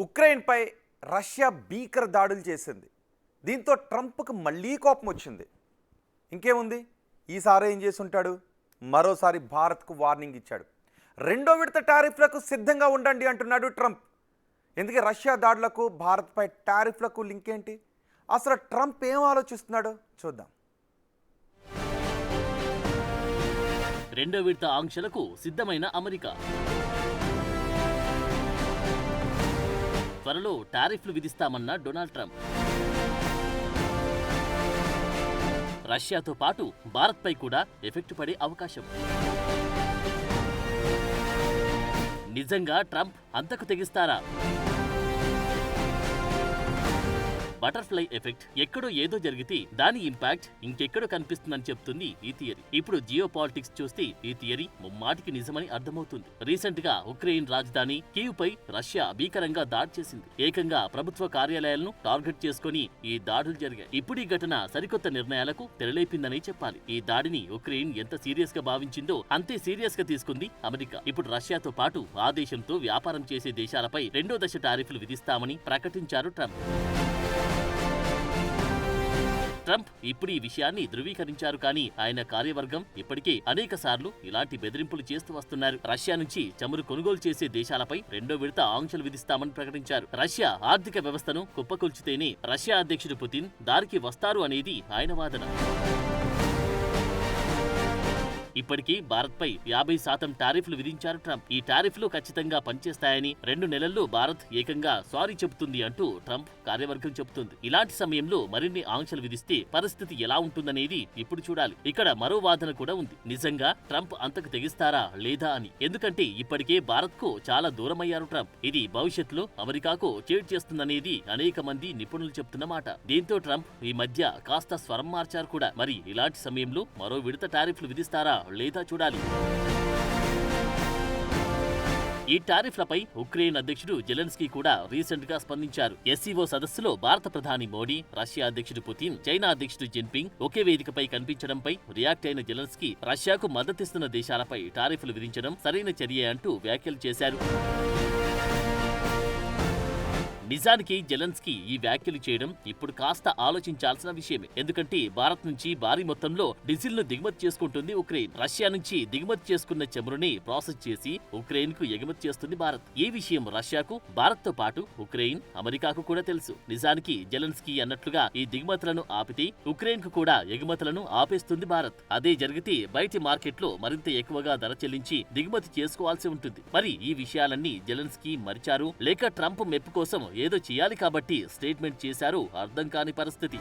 ఉక్రెయిన్పై Russia భీకర దాడులు చేసింది. దీంతో ట్రంప్కు మళ్ళీ కోపం వచ్చింది. ఇంకేముంది, ఈసారి ఏం చేసి ఉంటాడు? మరోసారి భారత్కు వార్నింగ్ ఇచ్చాడు. రెండో విడత టారిఫ్లకు సిద్ధంగా ఉండండి అంటున్నాడు ట్రంప్. ఎందుకు రష్యా దాడులకు భారత్పై టారిఫ్లకు లింక్ ఏంటి? అసలు ట్రంప్ ఏం ఆలోచిస్తున్నాడో చూద్దాం. రెండో విడత ఆంక్షలకు సిద్ధమైన అమెరికా త్వరలో టారిఫ్లు విధిస్తామన్న డొనాల్డ్ ట్రంప్. రష్యాతో పాటు భారత్పై కూడా ఎఫెక్ట్ పడే అవకాశం. నిజంగా ట్రంప్ అంతకు తెగిస్తారా? బటర్ఫ్లై ఎఫెక్ట్ ఎక్కడో ఏదో జరిగితే దాని ఇంపాక్ట్ ఇంకెక్కడో కనిపిస్తుందని చెప్తుంది ఈ థియరీ. ఇప్పుడు జియో పాలిటిక్స్ చూస్తే ఈ థియరీ ముమ్మాటికి నిజమని అర్థమవుతుంది. రీసెంట్ గా ఉక్రెయిన్ రాజధాని కీవ్ పై రష్యా భీకరంగా దాడి చేసింది. ఏకంగా ప్రభుత్వ కార్యాలయాలను టార్గెట్ చేసుకుని ఈ దాడులు జరిగాయి. ఇప్పుడు ఈ ఘటన సరికొత్త నిర్ణయాలకు తెరలేపిందని చెప్పాలి. ఈ దాడిని ఉక్రెయిన్ ఎంత సీరియస్ గా భావించిందో అంతే సీరియస్ గా తీసుకుంది అమెరికా. ఇప్పుడు రష్యాతో పాటు ఆ దేశంతో వ్యాపారం చేసే దేశాలపై రెండో దశ టారిఫ్లు విధిస్తామని ప్రకటించారు ట్రంప్. ట్రంప్ ఇప్పుడు ఈ విషయాన్ని ధృవీకరించారు, కానీ ఆయన కార్యవర్గం ఇప్పటికే అనేక సార్లు ఇలాంటి బెదిరింపులు చేస్తూ వస్తున్నారు. రష్యా నుంచి చమురు కొనుగోలు చేసే దేశాలపై రెండో విడత ఆంక్షలు విధిస్తామని ప్రకటించారు. రష్యా ఆర్థిక వ్యవస్థను కుప్పకొల్చితేనే రష్యా అధ్యక్షుడు పుతిన్ దారికి వస్తారు అనేది ఆయన వాదన. ఇప్పటికీ భారత్పై 50% టారిఫ్లు విధించారు ట్రంప్. ఈ టారిఫ్లు ఖచ్చితంగా పనిచేస్తాయని 2 నెలల్లో భారత్ ఏకంగా సారీ చెబుతుంది అంటూ ట్రంప్ కార్యవర్గం చెబుతుంది. ఇలాంటి సమయంలో మరిన్ని ఆంక్షలు విధిస్తే పరిస్థితి ఎలా ఉంటుందనేది ఇప్పుడు చూడాలి. ఇక్కడ మరో వాదన కూడా ఉంది. నిజంగా ట్రంప్ అంతకు తెగిస్తారా లేదా అని. ఎందుకంటే ఇప్పటికే భారత్ కు చాలా దూరమయ్యారు ట్రంప్. ఇది భవిష్యత్తులో అమెరికాకు చేటు చేస్తుందనేది అనేక మంది నిపుణులు చెప్తున్న మాట. దీంతో ట్రంప్ ఈ మధ్య కాస్త స్వరం మార్చారు కూడా. మరి ఇలాంటి సమయంలో మరో విడత టారిఫ్లు విధిస్తారా లేదా చూడాలి. ఈ టారిఫ్లపై ఉక్రెయిన్ అధ్యక్షుడు జెలెన్స్కీ కూడా రీసెంట్ గా స్పందించారు. ఎస్సీఓ సదస్సులో భారత ప్రధాని మోడీ, రష్యా అధ్యక్షుడు పుతిన్, చైనా అధ్యక్షుడు జిన్పింగ్ ఒకే వేదికపై కనిపించడంపై రియాక్ట్ అయిన జెలెన్స్కీ రష్యాకు మద్దతిస్తున్న దేశాలపై టారిఫ్లు విధించడం సరైన చర్యే అంటూ వ్యాఖ్యలు చేశారు. నిజానికి జెలెన్స్కీ ఈ వ్యాఖ్యలు చేయడం ఇప్పుడు కాస్త ఆలోచించాల్సిన విషయమే. ఎందుకంటే భారత్ నుంచి భారీ మొత్తంలో డీజిల్ ను దిగుమతి చేసుకుంటుంది ఉక్రెయిన్. రష్యా నుంచి దిగుమతి చేసుకున్న చమురుని ప్రాసెస్ చేసి ఉక్రెయిన్ కు ఎగుమతి చేస్తుంది భారత్. ఈ విషయం రష్యాకు, భారత్ తో పాటు ఉక్రెయిన్, అమెరికాకు కూడా తెలుసు. నిజానికి జెలెన్స్కీ అన్నట్లుగా ఈ దిగుమతులను ఆపితే ఉక్రెయిన్ కు కూడా ఎగుమతులను ఆపేస్తుంది భారత్. అదే జరిగితే బయటి మార్కెట్లో మరింత ఎక్కువగా ధర చెల్లించి దిగుమతి చేసుకోవాల్సి ఉంటుంది. మరి ఈ విషయాలన్నీ జెలెన్స్కీ మరిచారు, లేక ట్రంప్ మెప్పు కోసం ఏదో చేయాలి కాబట్టి స్టేట్మెంట్ చేశారు? అర్థం కాని పరిస్థితి.